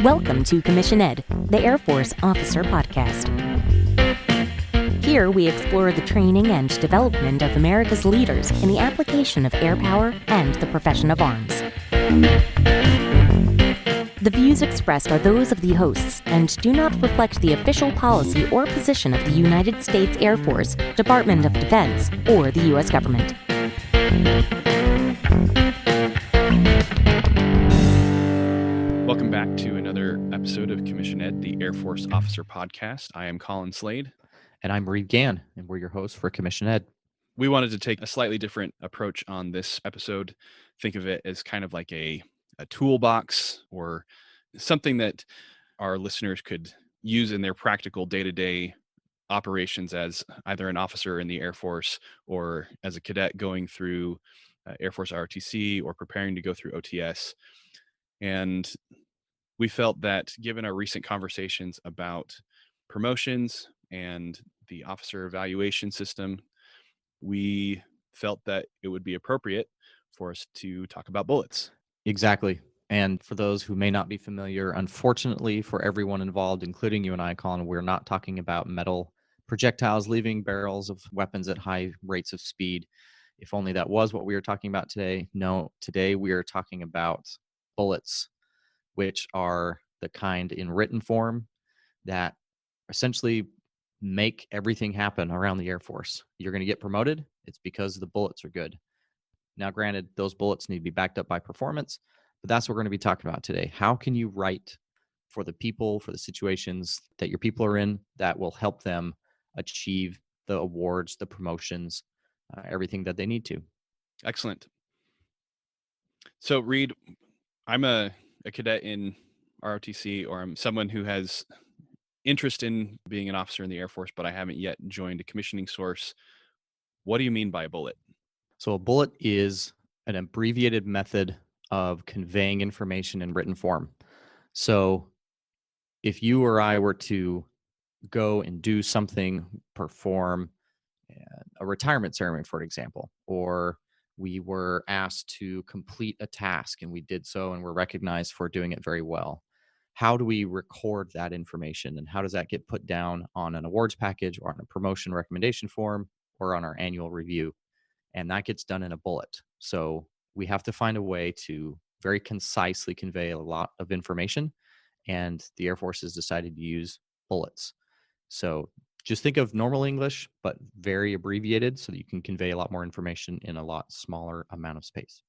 Welcome to Commission Ed, the Air Force Officer Podcast. Here we explore the training and development of America's leaders in the application of air power and the profession of arms. The views expressed are those of the hosts and do not reflect the official policy or position of the United States Air Force, Department of Defense, or the U.S. government. Welcome back to another episode of Commission Ed, the Air Force Officer Podcast. I am Colin Slade. And I'm Reed Gann, and we're your hosts for Commission Ed. We wanted to take a slightly different approach on this episode. Think of it as kind of like a toolbox or something that our listeners could use in their practical day-to-day operations as either an officer in the Air Force or as a cadet going through Air Force ROTC or preparing to go through OTS. And we felt that given our recent conversations about promotions and the officer evaluation system, we felt that it would be appropriate for us to talk about bullets. Exactly. And for those who may not be familiar, unfortunately for everyone involved, including you and I, Colin, we're not talking about metal projectiles leaving barrels of weapons at high rates of speed. If only that was what we were talking about today. No, today we are talking about bullets, which are the kind in written form that essentially make everything happen around the Air Force. You're going to get promoted. It's because the bullets are good. Now, granted, those bullets need to be backed up by performance, but that's what we're going to be talking about today. How can you write for the people, for the situations that your people are in that will help them achieve the awards, the promotions, everything that they need to? Excellent. So, Reed, I'm a cadet in ROTC, or I'm someone who has interest in being an officer in the Air Force, but I haven't yet joined a commissioning source. What do you mean by a bullet? So a bullet is an abbreviated method of conveying information in written form. So if you or I were to go and do something, perform a retirement ceremony, for example, or we were asked to complete a task and we did so and were recognized for doing it very well. How do we record that information and how does that get put down on an awards package or on a promotion recommendation form or on our annual review? And that gets done in a bullet. So we have to find a way to very concisely convey a lot of information, and the Air Force has decided to use bullets. So just think of normal English, but very abbreviated so that you can convey a lot more information in a lot smaller amount of space.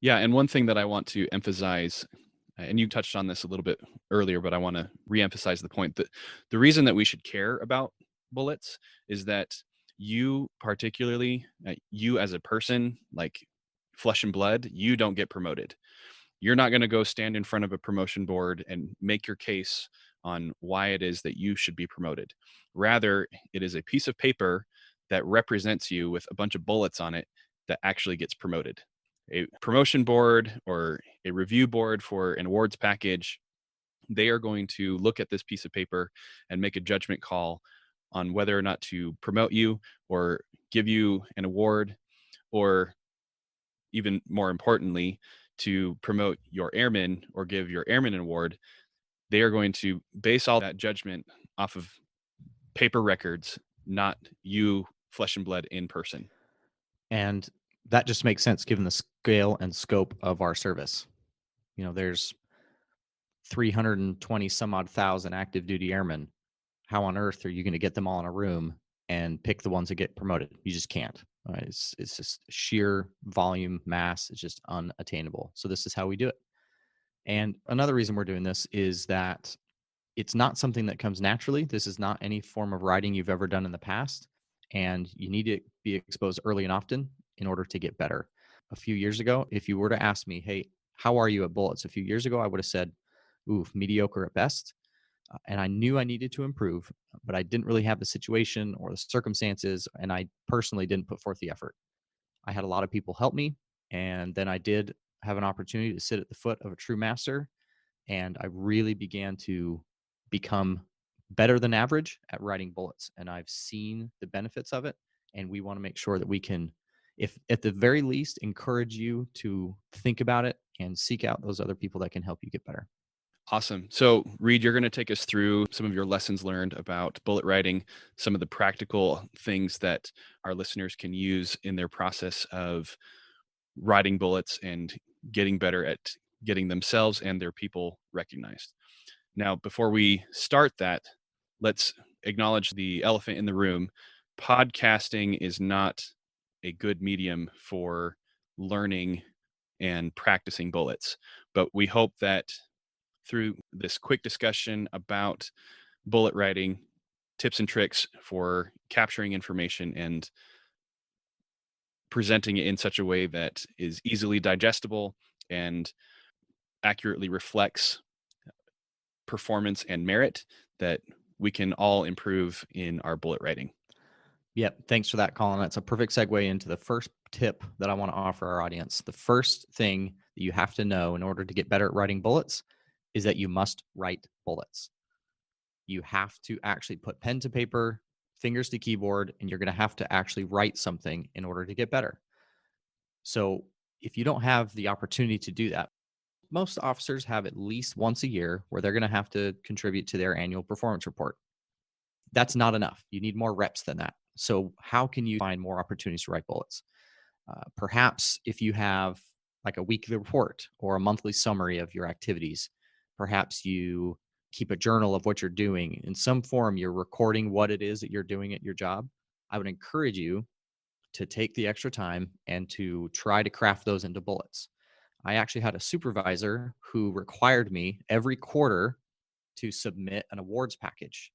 Yeah, and one thing that I want to emphasize, and you touched on this a little bit earlier, but I want to reemphasize the point that the reason that we should care about bullets is that you particularly, you as a person, like flesh and blood, you don't get promoted. You're not going to go stand in front of a promotion board and make your case on why it is that you should be promoted. Rather, it is a piece of paper that represents you with a bunch of bullets on it that actually gets promoted. A promotion board or a review board for an awards package, they are going to look at this piece of paper and make a judgment call on whether or not to promote you or give you an award, or even more importantly, to promote your airmen or give your airman an award. They are going to base all that judgment off of paper records, not you, flesh and blood, in person. And that just makes sense given the scale and scope of our service. You know, there's 320 some odd thousand active duty airmen. How on earth are you going to get them all in a room and pick the ones that get promoted? You just can't. Right? It's just sheer volume, mass. It's just unattainable. So this is how we do it. And another reason we're doing this is that it's not something that comes naturally. This is not any form of writing you've ever done in the past. And you need to be exposed early and often in order to get better. A few years ago, if you were to ask me, hey, how are you at bullets? A few years ago, I would have said, ooh, mediocre at best. And I knew I needed to improve, but I didn't really have the situation or the circumstances, and I personally didn't put forth the effort. I had a lot of people help me, and then I did have an opportunity to sit at the foot of a true master, and I really began to become better than average at writing bullets, and I've seen the benefits of it, and we want to make sure that we can, if at the very least, encourage you to think about it and seek out those other people that can help you get better. Awesome. So, Reed, you're going to take us through some of your lessons learned about bullet writing, some of the practical things that our listeners can use in their process of writing bullets and getting better at getting themselves and their people recognized. Now, before we start that, let's acknowledge the elephant in the room. Podcasting is not a good medium for learning and practicing bullets, but we hope that through this quick discussion about bullet writing, tips and tricks for capturing information and presenting it in such a way that is easily digestible and accurately reflects performance and merit, that we can all improve in our bullet writing. Yep. Thanks for that, Colin. That's a perfect segue into the first tip that I want to offer our audience. The first thing that you have to know in order to get better at writing bullets is that you must write bullets. You have to actually put pen to paper, fingers to keyboard, and you're going to have to actually write something in order to get better. So if you don't have the opportunity to do that, most officers have at least once a year where they're going to have to contribute to their annual performance report. That's not enough. You need more reps than that. So how can you find more opportunities to write bullets? Perhaps if you have like a weekly report or a monthly summary of your activities, perhaps you keep a journal of what you're doing. In some form, you're recording what it is that you're doing at your job. I would encourage you to take the extra time and to try to craft those into bullets. I actually had a supervisor who required me every quarter to submit an awards package.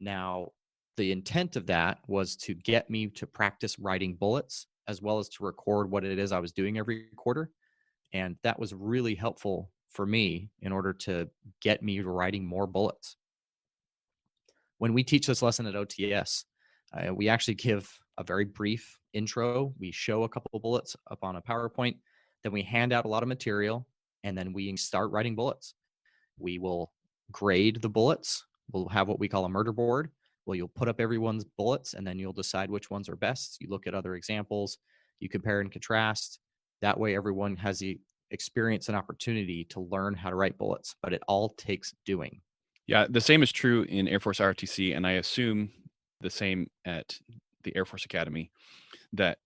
Now, the intent of that was to get me to practice writing bullets as well as to record what it is I was doing every quarter. And that was really helpful for me in order to get me writing more bullets. When we teach this lesson at OTS, we actually give a very brief intro. We show a couple of bullets up on a PowerPoint. Then we hand out a lot of material, and then we start writing bullets. We will grade the bullets. We'll have what we call a murder board. Well, you'll put up everyone's bullets, and then you'll decide which ones are best. You look at other examples. You compare and contrast. That way, everyone has the experience and opportunity to learn how to write bullets, but it all takes doing. Yeah, the same is true in Air Force ROTC, and I assume the same at the Air Force Academy, that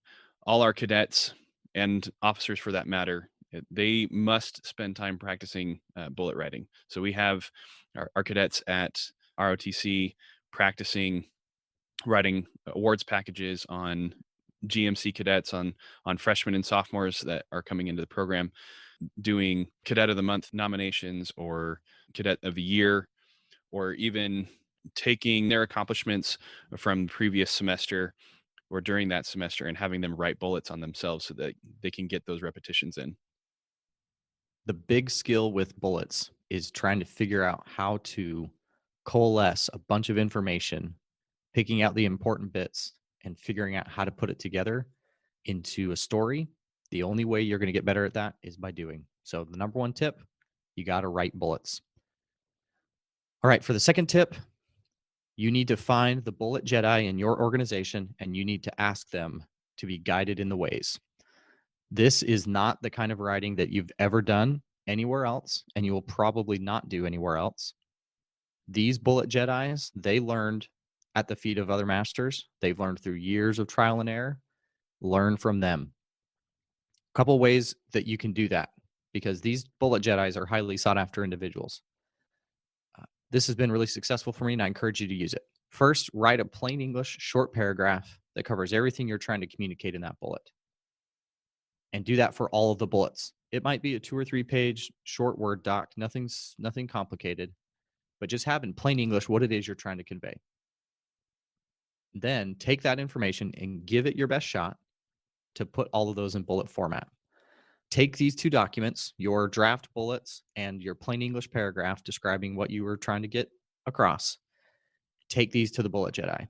all our cadets and officers for that matter, they must spend time practicing bullet writing. So we have our cadets at ROTC practicing writing awards packages on GMC cadets, on freshmen and sophomores that are coming into the program, doing Cadet of the Month nominations or Cadet of the Year, or even taking their accomplishments from the previous semester or during that semester and having them write bullets on themselves so that they can get those repetitions in. The big skill with bullets is trying to figure out how to coalesce a bunch of information, picking out the important bits and figuring out how to put it together into a story. The only way you're going to get better at that is by doing. So the number one tip, you got to write bullets. All right, for the second tip, you need to find the bullet Jedi in your organization and you need to ask them to be guided in the ways. This is not the kind of writing that you've ever done anywhere else, and you will probably not do anywhere else. These bullet Jedis, they learned at the feet of other masters. They've learned through years of trial and error. Learn from them. A couple ways that you can do that, because these bullet Jedis are highly sought after individuals. This has been really successful for me, and I encourage you to use it. First, write a plain English short paragraph that covers everything you're trying to communicate in that bullet. And do that for all of the bullets. It might be a 2 or 3 page short Word doc, nothing complicated, but just have in plain English what it is you're trying to convey. Then take that information and give it your best shot to put all of those in bullet format. Take these 2 documents, your draft bullets and your plain English paragraph describing what you were trying to get across. Take these to the bullet Jedi.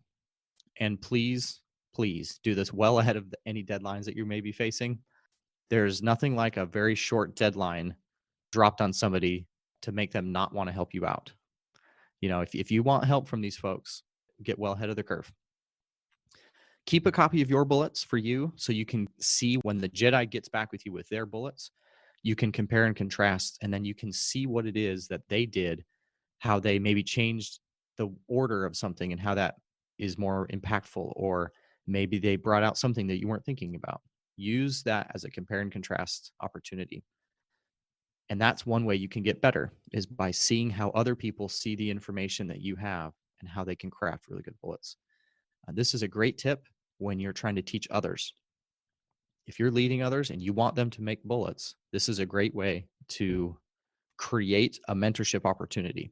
And please, please do this well ahead of any deadlines that you may be facing. There's nothing like a very short deadline dropped on somebody to make them not want to help you out. You know, if you want help from these folks, get well ahead of the curve. Keep a copy of your bullets for you so you can see when the Jedi gets back with you with their bullets. you can compare and contrast, and then you can see what it is that they did, how they maybe changed the order of something and how that is more impactful, or maybe they brought out something that you weren't thinking about. Use that as a compare and contrast opportunity. And that's one way you can get better, is by seeing how other people see the information that you have and how they can craft really good bullets. This is a great tip when you're trying to teach others. If you're leading others and you want them to make bullets, this is a great way to create a mentorship opportunity.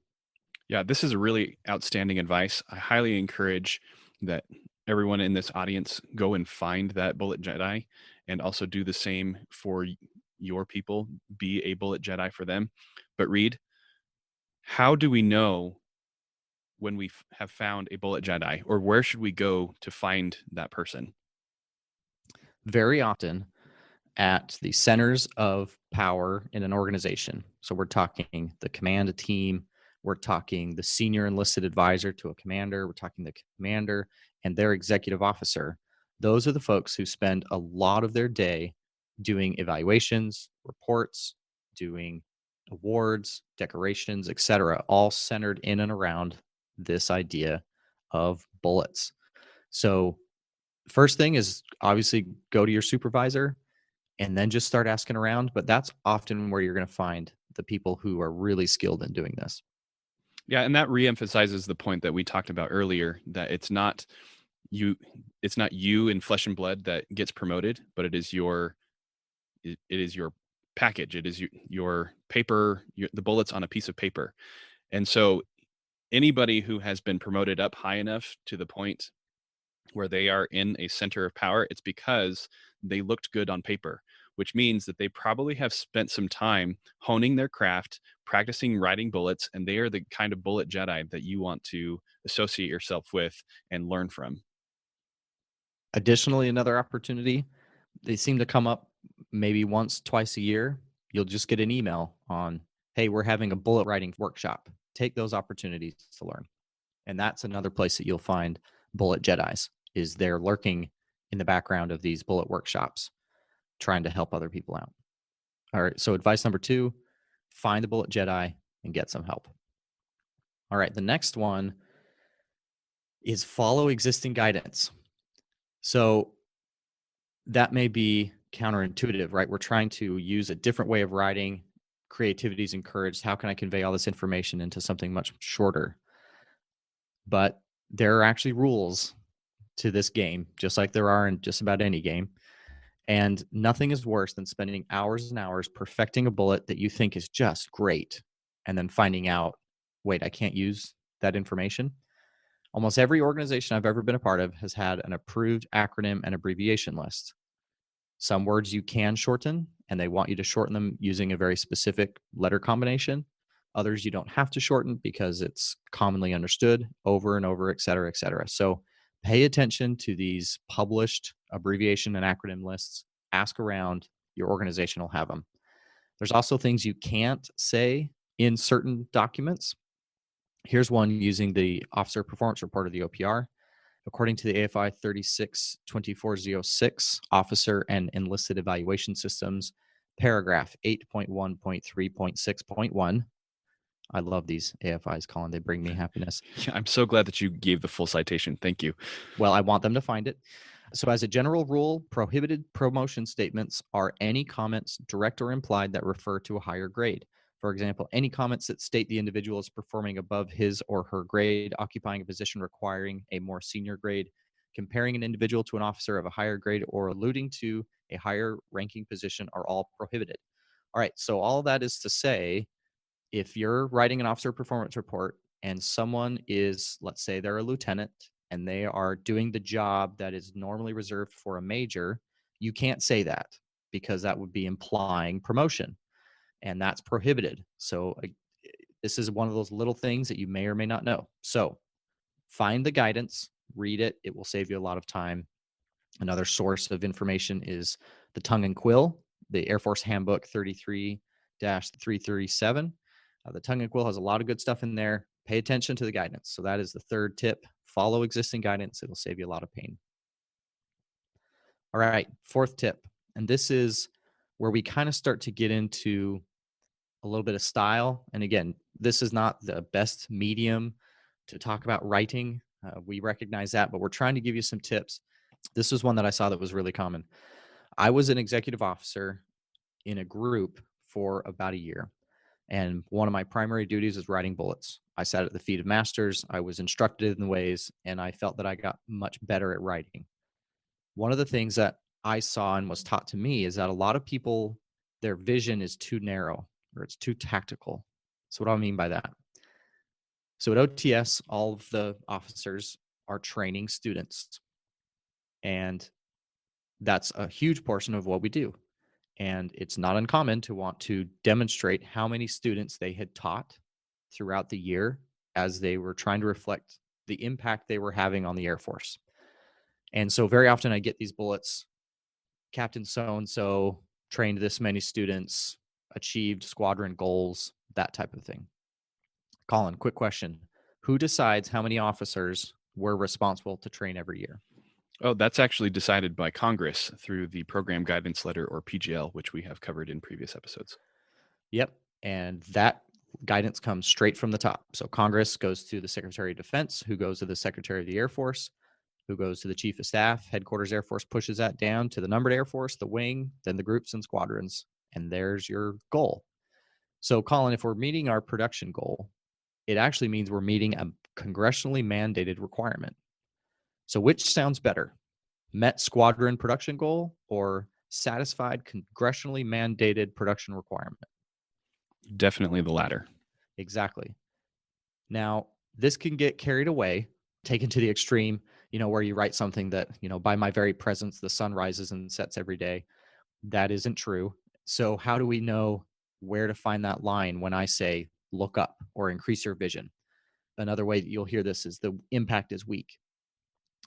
Yeah, this is a really outstanding advice. I highly encourage that everyone in this audience go and find that bullet Jedi, and also do the same for your people. Be a bullet Jedi for them. But Reed, how do we know when we have found a bullet Jedi, or where should we go to find that person? Very often at the centers of power in an organization. So we're talking the command team, we're talking the senior enlisted advisor to a commander, we're talking the commander and their executive officer. Those are the folks who spend a lot of their day doing evaluations, reports, doing awards, decorations, etc., all centered in and around this idea of bullets. So first thing is obviously go to your supervisor and then just start asking around. But that's often where you're going to find the people who are really skilled in doing this. Yeah, and that reemphasizes the point that we talked about earlier, that it's not you in flesh and blood that gets promoted, but it is your package. It is your paper, the bullets on a piece of paper. And so anybody who has been promoted up high enough to the point where they are in a center of power, it's because they looked good on paper, which means that they probably have spent some time honing their craft, practicing writing bullets, and they are the kind of bullet Jedi that you want to associate yourself with and learn from. Additionally, another opportunity, they seem to come up maybe once, twice a year. You'll just get an email on, hey, we're having a bullet writing workshop. Take those opportunities to learn. And that's another place that you'll find bullet Jedis, is they're lurking in the background of these bullet workshops, trying to help other people out. All right, so advice number 2, find the bullet Jedi and get some help. All right, the next one is follow existing guidance. So that may be counterintuitive, right? We're trying to use a different way of writing. Creativity is encouraged. How can I convey all this information into something much shorter? But there are actually rules to this game, just like there are in just about any game. And nothing is worse than spending hours and hours perfecting a bullet that you think is just great, and then finding out, wait, I can't use that information. Almost every organization I've ever been a part of has had an approved acronym and abbreviation list. Some words you can shorten, and they want you to shorten them using a very specific letter combination. Others you don't have to shorten because it's commonly understood over and over, et cetera, et cetera. So pay attention to these published abbreviation and acronym lists. Ask around. Your organization will have them. There's also things you can't say in certain documents. Here's one using the Officer Performance Report of the OPR. According to the AFI 362406, Officer and Enlisted Evaluation Systems, paragraph 8.1.3.6.1. I love these AFIs, Colin. They bring me happiness. Yeah, I'm so glad that you gave the full citation. Thank you. Well, I want them to find it. So as a general rule, prohibited promotion statements are any comments, direct or implied, that refer to a higher grade. For example, any comments that state the individual is performing above his or her grade, occupying a position requiring a more senior grade, comparing an individual to an officer of a higher grade, or alluding to a higher ranking position are all prohibited. All right, so all that is to say, if you're writing an officer performance report and someone is, let's say they're a lieutenant and they are doing the job that is normally reserved for a major, you can't say that because that would be implying promotion, and that's prohibited. So this is one of those little things that you may or may not know. So find the guidance, read it. It will save you a lot of time. Another source of information is the Tongue and Quill, the Air Force Handbook 33-337. The Tongue and Quill has a lot of good stuff in there. Pay attention to the guidance. So that is the third tip. Follow existing guidance. It'll save you a lot of pain. All right, fourth tip. And this is where we kind of start to get into a little bit of style. And again, this is not the best medium to talk about writing. We recognize that, but we're trying to give you some tips. This was one that I saw that was really common. I was an executive officer in a group for about a year. And one of my primary duties is writing bullets. I sat at the feet of masters. I was instructed in the ways, and I felt that I got much better at writing. One of the things that I saw and was taught to me is that a lot of people, their vision is too narrow or it's too tactical. So what do I mean by that? So at OTS, all of the officers are training students. And that's a huge portion of what we do. And it's not uncommon to want to demonstrate how many students they had taught throughout the year as they were trying to reflect the impact they were having on the Air Force. And so very often I get these bullets, Captain so-and-so trained this many students, achieved squadron goals, that type of thing. Colin, quick question. Who decides how many officers were responsible to train every year? Oh, that's actually decided by Congress through the Program Guidance Letter, or PGL, which we have covered in previous episodes. Yep. And that guidance comes straight from the top. So Congress goes to the Secretary of Defense, who goes to the Secretary of the Air Force, who goes to the Chief of Staff. Headquarters Air Force pushes that down to the numbered Air Force, the wing, then the groups and squadrons. And there's your goal. So Colin, if we're meeting our production goal, it actually means we're meeting a congressionally mandated requirement. So which sounds better? Met squadron production goal or satisfied congressionally mandated production requirement? Definitely the latter. Exactly. Now, this can get carried away, taken to the extreme, where you write something that, by my very presence, the sun rises and sets every day. That isn't true. So how do we know where to find that line when I say look up or increase your vision? Another way that you'll hear this is the impact is weak.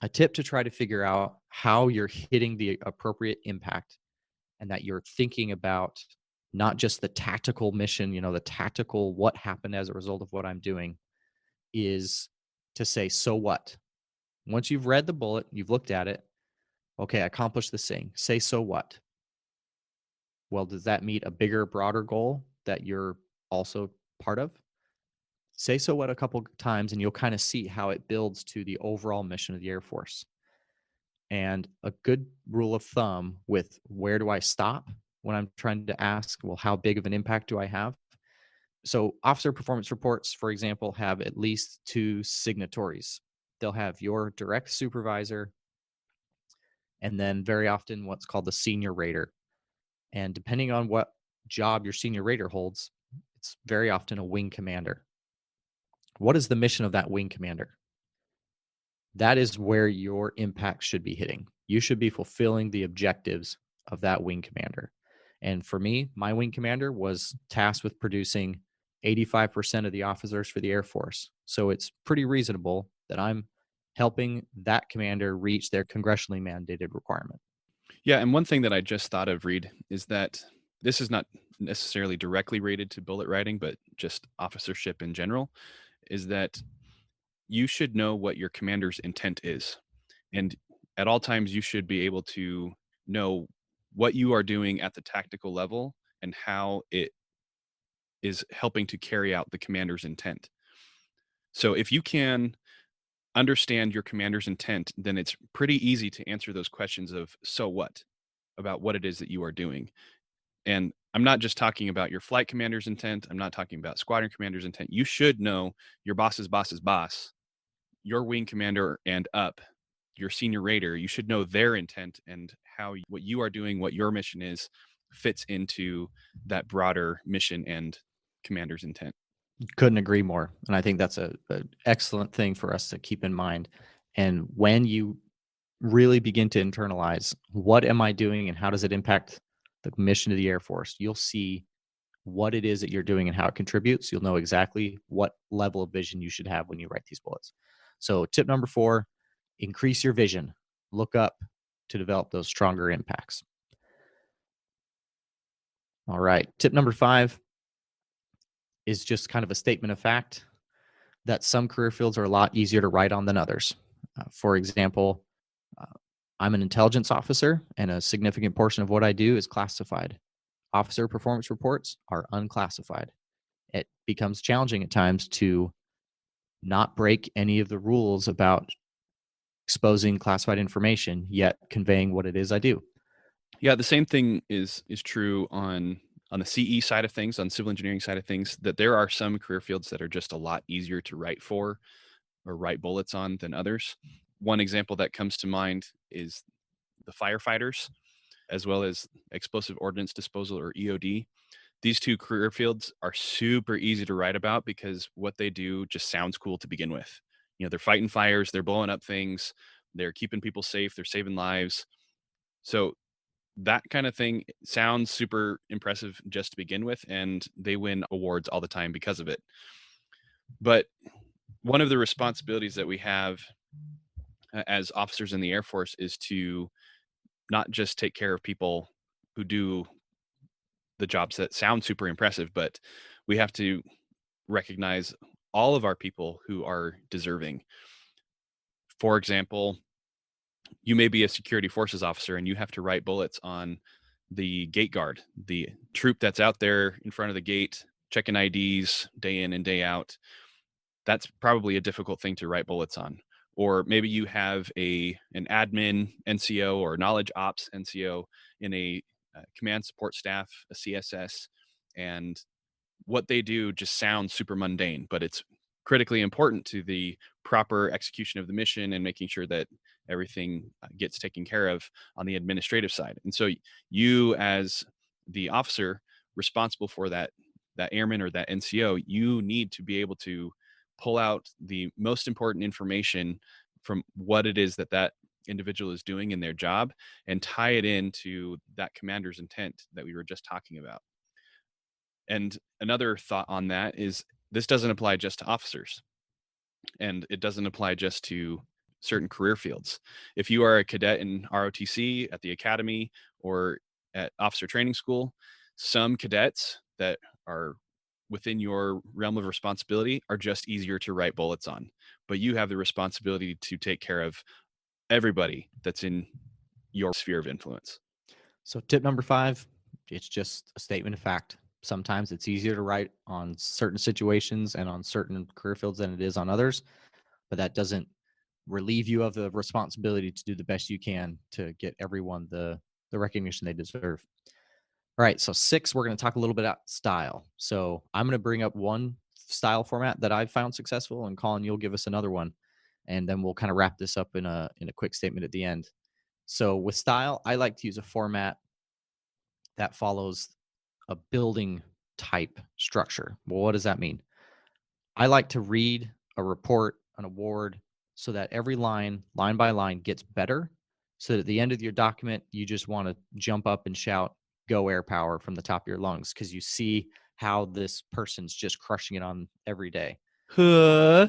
A tip to try to figure out how you're hitting the appropriate impact and that you're thinking about not just the tactical mission, the tactical what happened as a result of what I'm doing, is to say, so what? Once you've read the bullet, you've looked at it, okay, I accomplished this thing. Say, so what? Well, does that meet a bigger, broader goal that you're also part of? Say so what a couple times, and you'll kind of see how it builds to the overall mission of the Air Force. And a good rule of thumb with where do I stop when I'm trying to ask, well, how big of an impact do I have? So officer performance reports, for example, have at least 2 signatories. They'll have your direct supervisor and then very often what's called the senior rater. And depending on what job your senior rater holds, it's very often a wing commander. What is the mission of that wing commander? That is where your impact should be hitting. You should be fulfilling the objectives of that wing commander. And for me, my wing commander was tasked with producing 85% of the officers for the Air Force. So it's pretty reasonable that I'm helping that commander reach their congressionally mandated requirement. Yeah, and one thing that I just thought of, Reed, is that this is not necessarily directly related to bullet writing, but just officership in general, is that you should know what your commander's intent is. And at all times, you should be able to know what you are doing at the tactical level and how it is helping to carry out the commander's intent. So if you can understand your commander's intent, then it's pretty easy to answer those questions of so what about what it is that you are doing. And I'm not just talking about your flight commander's intent. I'm not talking about squadron commander's intent. You should know your boss's boss's boss, your wing commander and up, your senior rater. You should know their intent and how what you are doing, what your mission is, fits into that broader mission and commander's intent. Couldn't agree more. And I think that's an excellent thing for us to keep in mind. And when you really begin to internalize what am I doing and how does it impact the mission of the Air Force, you'll see what it is that you're doing and how it contributes. You'll know exactly what level of vision you should have when you write these bullets. So tip number 4, increase your vision. Look up to develop those stronger impacts. All right. Tip number 5 is just kind of a statement of fact that some career fields are a lot easier to write on than others. For example, I'm an intelligence officer, and a significant portion of what I do is classified. officer performance reports are unclassified. It becomes challenging at times to not break any of the rules about exposing classified information, yet conveying what it is I do. Yeah, the same thing is true on the CE side of things, on civil engineering side of things, that there are some career fields that are just a lot easier to write for or write bullets on than others. One example that comes to mind is the firefighters, as well as explosive ordnance disposal, or EOD. These two career fields are super easy to write about because what they do just sounds cool to begin with. You know, they're fighting fires, they're blowing up things, they're keeping people safe, they're saving lives. So that kind of thing sounds super impressive just to begin with, and they win awards all the time because of it. But one of the responsibilities that we have as officers in the Air Force is to not just take care of people who do the jobs that sound super impressive, but we have to recognize all of our people who are deserving. For example, you may be a security forces officer and you have to write bullets on the gate guard, the troop that's out there in front of the gate, checking IDs day in and day out. That's probably a difficult thing to write bullets on. Or maybe you have an admin NCO or knowledge ops NCO in a command support staff, a CSS, and what they do just sounds super mundane, but it's critically important to the proper execution of the mission and making sure that everything gets taken care of on the administrative side. And so you, as the officer responsible for that airman or that NCO, you need to be able to pull out the most important information from what it is that individual is doing in their job and tie it into that commander's intent that we were just talking about. And another thought on that is this doesn't apply just to officers, and it doesn't apply just to certain career fields. If you are a cadet in ROTC at the academy or at officer training school, some cadets that are within your realm of responsibility are just easier to write bullets on. But you have the responsibility to take care of everybody that's in your sphere of influence. So tip number 5, it's just a statement of fact. Sometimes it's easier to write on certain situations and on certain career fields than it is on others, but that doesn't relieve you of the responsibility to do the best you can to get everyone the recognition they deserve. All right, so 6, we're going to talk a little bit about style. So I'm going to bring up one style format that I've found successful, and Colin, you'll give us another one, and then we'll kind of wrap this up in a quick statement at the end. So with style, I like to use a format that follows a building type structure. Well, what does that mean? I like to read a report, an award, so that every line by line, gets better, so that at the end of your document, you just want to jump up and shout, "Go Air Power," from the top of your lungs, because you see how this person's just crushing it on every day. Huh?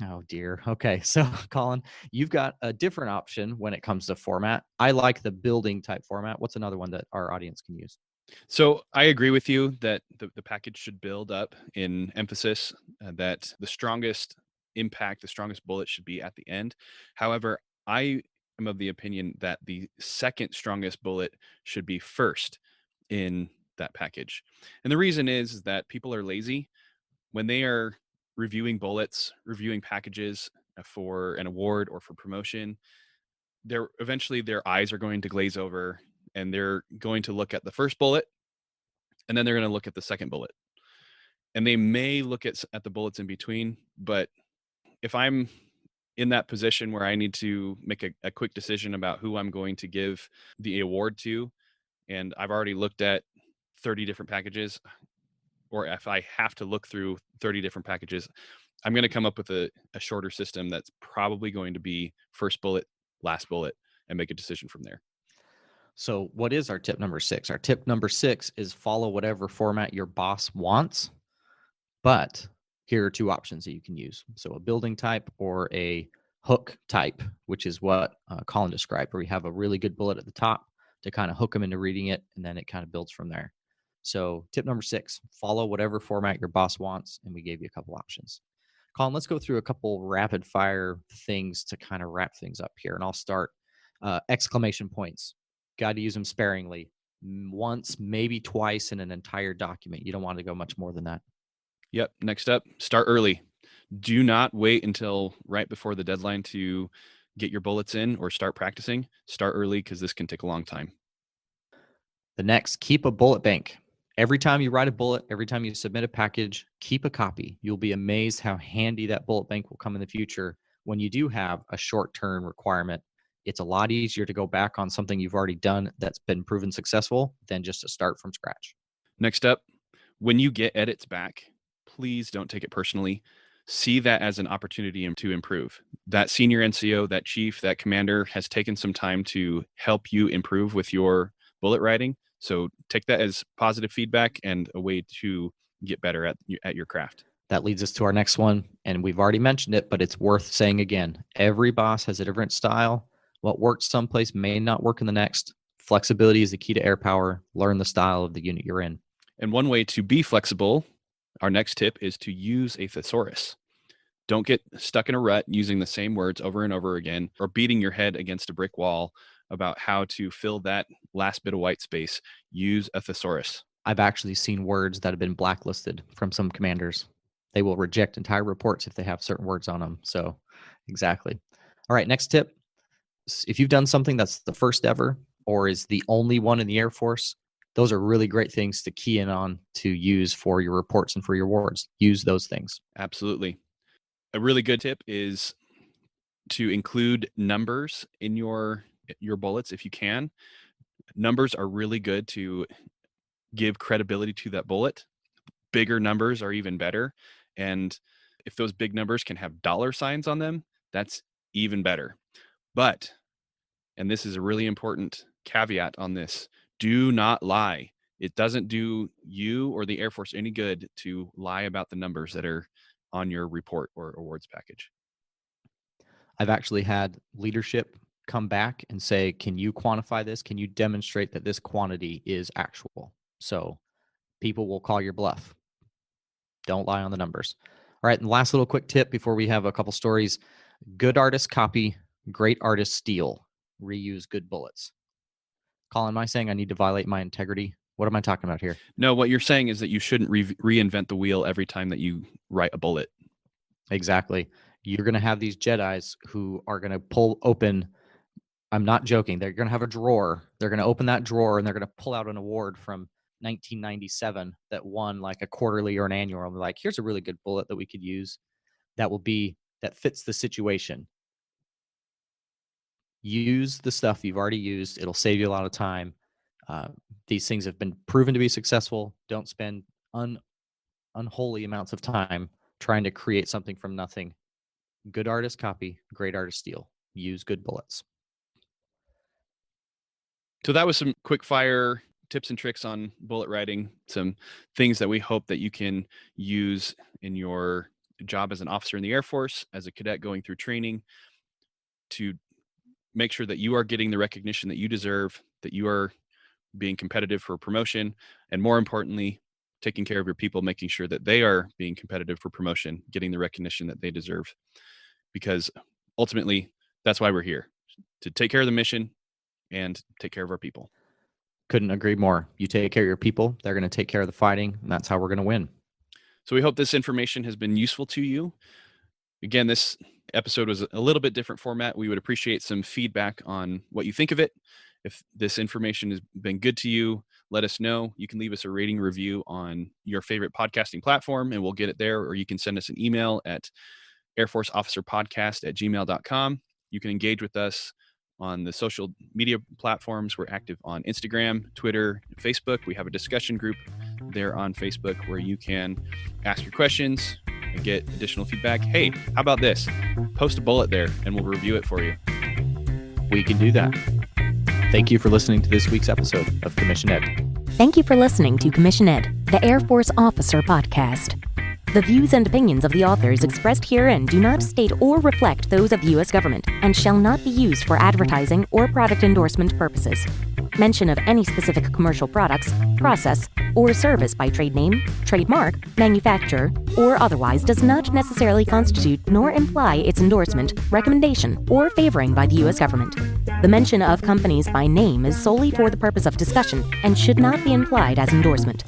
Oh, dear. Okay. So, Colin, you've got a different option when it comes to format. I like the building type format. What's another one that our audience can use? So I agree with you that the package should build up in emphasis, that the strongest impact, the strongest bullet should be at the end. However, I am of the opinion that the second strongest bullet should be first in that package. And the reason is that people are lazy when they are reviewing bullets, reviewing packages for an award or for promotion. Eventually their eyes are going to glaze over and they're going to look at the first bullet and then they're going to look at the second bullet. And they may look at the bullets in between, but if I'm in that position where I need to make a quick decision about who I'm going to give the award to, and I've already looked at 30 different packages, or if I have to look through 30 different packages, I'm going to come up with a shorter system that's probably going to be first bullet, last bullet, and make a decision from there. So what is our tip number 6? Our tip number 6 is follow whatever format your boss wants, but here are 2 options that you can use. So a building type or a hook type, which is what Colin described, where we have a really good bullet at the top to kind of hook them into reading it, and then it kind of builds from there. So tip number 6, follow whatever format your boss wants, and we gave you a couple options. Colin, let's go through a couple rapid fire things to kind of wrap things up here, and I'll start. Exclamation points. Got to use them sparingly. once, maybe twice in an entire document. You don't want to go much more than that. Yep. Next up, start early. Do not wait until right before the deadline to get your bullets in or start practicing. Start early because this can take a long time. The next, keep a bullet bank. Every time you write a bullet, every time you submit a package, keep a copy. You'll be amazed how handy that bullet bank will come in the future when you do have a short-term requirement. It's a lot easier to go back on something you've already done that's been proven successful than just to start from scratch. Next up, when you get edits back, please don't take it personally. See that as an opportunity to improve. That senior NCO, that chief, that commander has taken some time to help you improve with your bullet writing. So take that as positive feedback and a way to get better at your craft. That leads us to our next one, and we've already mentioned it, but it's worth saying again. Every boss has a different style. What works someplace may not work in the next. Flexibility is the key to air power. Learn the style of the unit you're in. And one way to be flexible, our next tip is to use a thesaurus. Don't get stuck in a rut using the same words over and over again or beating your head against a brick wall about how to fill that last bit of white space. Use a thesaurus. I've actually seen words that have been blacklisted from some commanders. They will reject entire reports if they have certain words on them. So exactly. All right, next tip. If you've done something that's the first ever or is the only one in the Air Force, those are really great things to key in on to use for your reports and for your awards. Use those things. Absolutely. A really good tip is to include numbers in your bullets if you can. Numbers are really good to give credibility to that bullet. Bigger numbers are even better. And if those big numbers can have dollar signs on them, that's even better. But, and this is a really important caveat on this, do not lie. It doesn't do you or the Air Force any good to lie about the numbers that are on your report or awards package. I've actually had leadership come back and say, can you quantify this? Can you demonstrate that this quantity is actual? So people will call your bluff. Don't lie on the numbers. All right, and last little quick tip before we have a couple stories. Good artists copy, great artists steal. Reuse good bullets. Colin, am I saying I need to violate my integrity? What am I talking about here? No, what you're saying is that you shouldn't reinvent the wheel every time that you write a bullet. Exactly. You're going to have these Jedis who are going to pull open. I'm not joking. They're going to have a drawer. They're going to open that drawer and they're going to pull out an award from 1997 that won like a quarterly or an annual. And they're like, here's a really good bullet that we could use that fits the situation. Use the stuff you've already used. It'll save you a lot of time. These things have been proven to be successful. Don't spend unholy amounts of time trying to create something from nothing. Good artist copy, great artist steal. Use good bullets. So that was some quick fire tips and tricks on bullet writing, some things that we hope that you can use in your job as an officer in the Air Force, as a cadet going through training, to make sure that you are getting the recognition that you deserve, that you are being competitive for promotion, and more importantly, taking care of your people, making sure that they are being competitive for promotion, getting the recognition that they deserve. Because ultimately, that's why we're here, to take care of the mission and take care of our people. Couldn't agree more. You take care of your people, they're going to take care of the fighting, and that's how we're going to win. So we hope this information has been useful to you. Again, this episode was a little bit different format. We would appreciate some feedback on what you think of it. If this information has been good to you, let us know. You can leave us a rating review on your favorite podcasting platform and we'll get it there, or you can send us an email at airforceofficerpodcast@gmail.com. You can engage with us on the social media platforms. We're active on Instagram, Twitter, and Facebook. We have a discussion group there on Facebook where you can ask your questions and get additional feedback. Hey, how about this? Post a bullet there and we'll review it for you. We can do that. Thank you for listening to this week's episode of Commission Ed. Thank you for listening to Commission Ed, the Air Force Officer Podcast. The views and opinions of the authors expressed herein do not state or reflect those of the U.S. government and shall not be used for advertising or product endorsement purposes. Mention of any specific commercial products, process, or service by trade name, trademark, manufacturer, or otherwise does not necessarily constitute nor imply its endorsement, recommendation, or favoring by the U.S. government. The mention of companies by name is solely for the purpose of discussion and should not be implied as endorsement.